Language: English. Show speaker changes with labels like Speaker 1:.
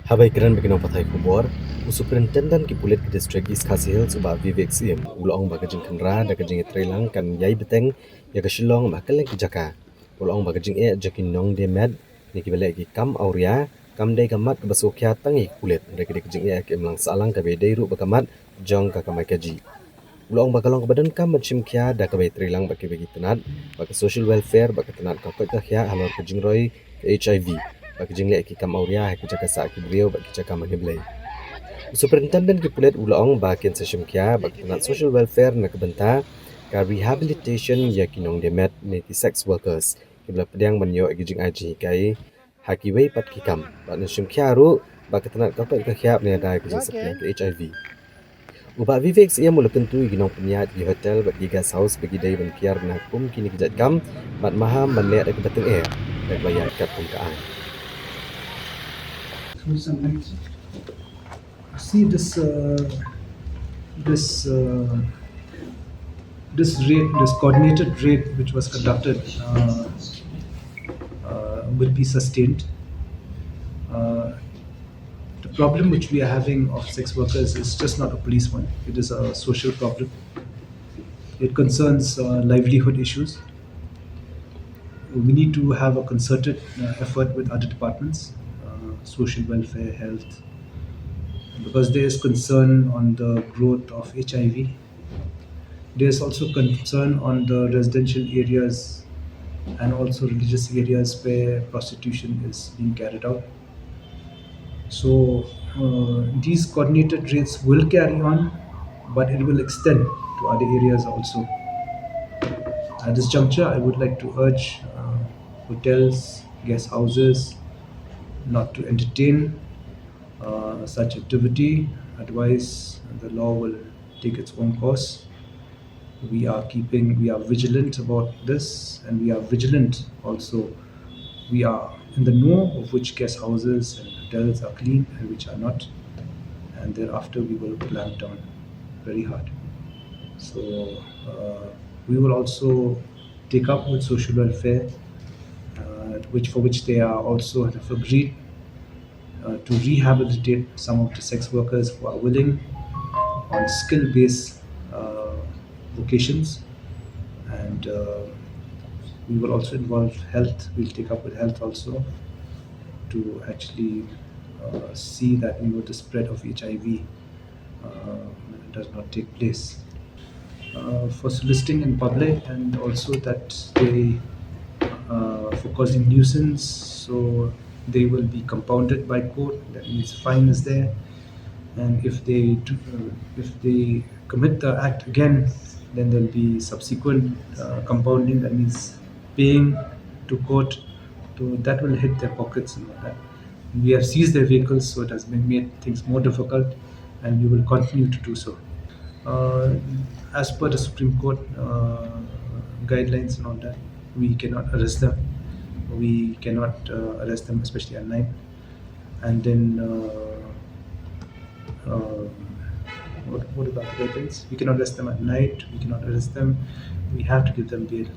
Speaker 1: Habai keren beginang pathai kubor, Superintendent ki Pulit ki District East Khasi Hills uba Vivek Siem, ulong ba kajing Khynra da kajing Trelang kan yai beteng ya ka Shillong ba kaleng ki Jaka. Ulong ba kajing jakin nong de med ni ki bele ki Kam Awria, kam dai kamat ka basokya tangi Pulit, da ki kajing ki mlang salang ka be dai ru ba kamat jong ka kamai kaji. Ulong ba kalong ka badan kam machim kya da ka be Trelang ba ki begi Tnad ba ka social welfare ba ka Tnad ka ka kya halor kajing roi ka HIV. Ba kajing le ki Kam Awria ha ki Jaka sa ki brio ba ki Jaka maniblai. Superintendent ki Pulit ulong ba kin seshim kya ba Tnad social welfare na kabenta ka rehabilitation ya kinong demet ni ki sex workers ki bla pedang banyo agijing aji kai haki wei pat ki kam ba na shim kya ru ba Tnad ka ka kya ne da ki sepiang ki HIV. Uba Vivek ia mulakan tu ginong penyat di hotel bat di gas house bagi dai ban piar na kum kini ki Jait Kam bat maham ban le da ki bateng air da bayar kat kum ka ai.
Speaker 2: See this this coordinated raid which was conducted will be sustained. The problem which we are having of sex workers is just not a police one; it is a social problem. It concerns livelihood issues. We need to have a concerted effort with other departments, social welfare, health, because there is concern on the growth of HIV. There's also concern on the residential areas and also religious areas where prostitution is being carried out. So these coordinated raids will carry on, but it will extend to other areas also. At this juncture, I would like to urge hotels, guest houses not to entertain such activity. Otherwise, the law will take its own course. We are vigilant about this, and we are vigilant also. We are in the know of which guest houses and hotels are clean and which are not, and thereafter we will clamp down very hard. So we will also take up with social welfare, which they are also have agreed to rehabilitate some of the sex workers who are willing on skill-based vocations, and we will also involve health. We'll take up with health also to actually see that the spread of HIV does not take place. For soliciting in public, and also that they for causing nuisance, so they will be compounded by court. That means fine is there, and if they commit the act again, then there'll be subsequent compounding. That means paying to court, so that will hit their pockets and all that. We have seized their vehicles, so it has been made things more difficult, and we will continue to do so. Uh, as per the Supreme Court guidelines and all that, we cannot arrest them. We cannot arrest them, especially at night. And then, what about the guidelines? We cannot arrest them at night. We cannot arrest them. We have to give them bail.